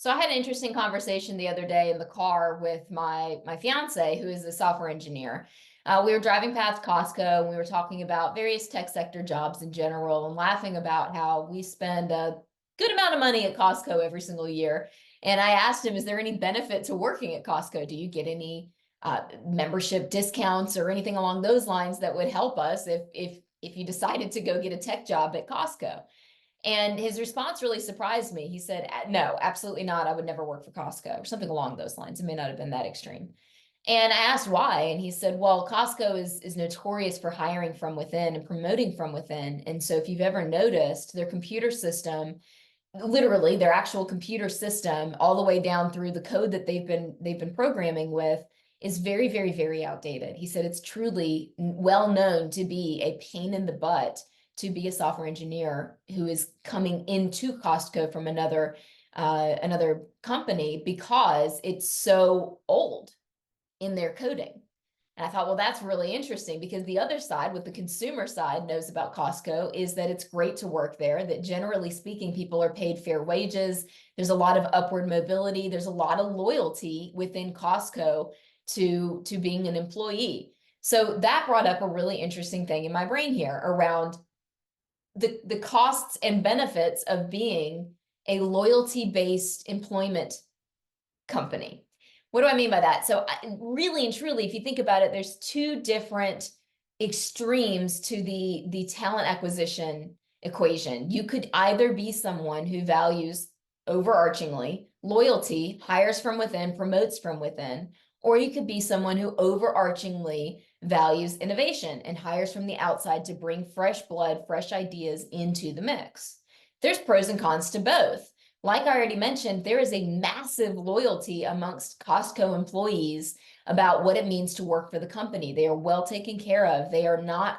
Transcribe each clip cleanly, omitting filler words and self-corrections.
So I had an interesting conversation the other day in the car with my fiance, who is a software engineer. We were driving past Costco and we were talking about various tech sector jobs in general and laughing about how we spend a good amount of money at Costco every single year. And I asked him, is there any benefit to working at Costco? Do you get any membership discounts or anything along those lines that would help us if you decided to go get a tech job at Costco? And his response really surprised me. He said, no, absolutely not. I would never work for Costco or something along those lines. It may not have been that extreme. And I asked why, and he said, well, Costco is notorious for hiring from within and promoting from within. And so if you've ever noticed, their computer system, literally their actual computer system, all the way down through the code that they've been programming with, is very, very, very outdated. He said it's truly well known to be a pain in the butt to be a software engineer who is coming into Costco from another company because it's so old in their coding. And I thought, well, that's really interesting because the other side, what the consumer side knows about Costco, is that it's great to work there, that generally speaking, people are paid fair wages. There's a lot of upward mobility. There's a lot of loyalty within Costco to being an employee. So that brought up a really interesting thing in my brain here around the costs and benefits of being a loyalty-based employment company. What do I mean by that? So really and truly, if you think about it, there's two different extremes to the talent acquisition equation. You could either be someone who values overarchingly loyalty, hires from within, promotes from within, or you could be someone who overarchingly values innovation and hires from the outside to bring fresh blood, fresh ideas into the mix. There's pros and cons to both. Like I already mentioned, there is a massive loyalty amongst Costco employees about what it means to work for the company. They are well taken care of. They are not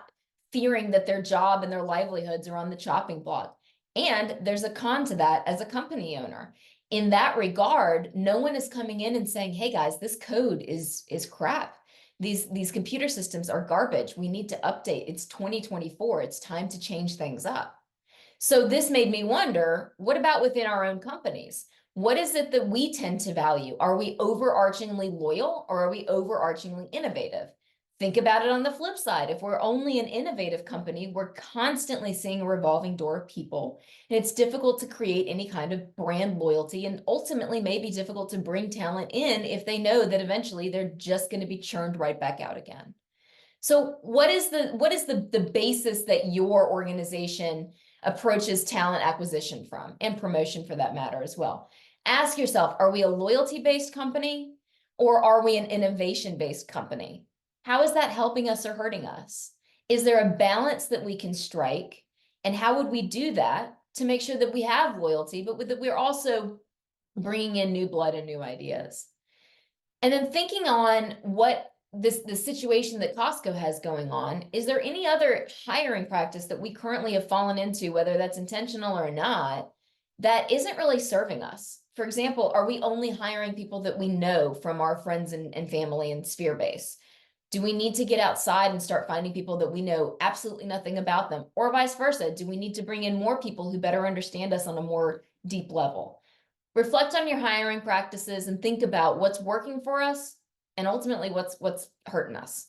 fearing that their job and their livelihoods are on the chopping block. And there's a con to that as a company owner. In that regard, no one is coming in and saying, hey guys, this code is crap. These computer systems are garbage. We need to update. It's 2024. It's time to change things up. So this made me wonder, what about within our own companies? What is it that we tend to value? Are we overarchingly loyal or are we overarchingly innovative? Think about it on the flip side. If we're only an innovative company, we're constantly seeing a revolving door of people, and it's difficult to create any kind of brand loyalty and ultimately may be difficult to bring talent in if they know that eventually they're just going to be churned right back out again. So what is the basis that your organization approaches talent acquisition from, and promotion for that matter as well? Ask yourself, are we a loyalty-based company or are we an innovation-based company? How is that helping us or hurting us? Is there a balance that we can strike? And how would we do that to make sure that we have loyalty, but that we're also bringing in new blood and new ideas? And then thinking on what the situation that Costco has going on, is there any other hiring practice that we currently have fallen into, whether that's intentional or not, that isn't really serving us? For example, are we only hiring people that we know from our friends and family and sphere base? Do we need to get outside and start finding people that we know absolutely nothing about them? Or vice versa, do we need to bring in more people who better understand us on a more deep level? Reflect on your hiring practices and think about what's working for us and ultimately what's hurting us.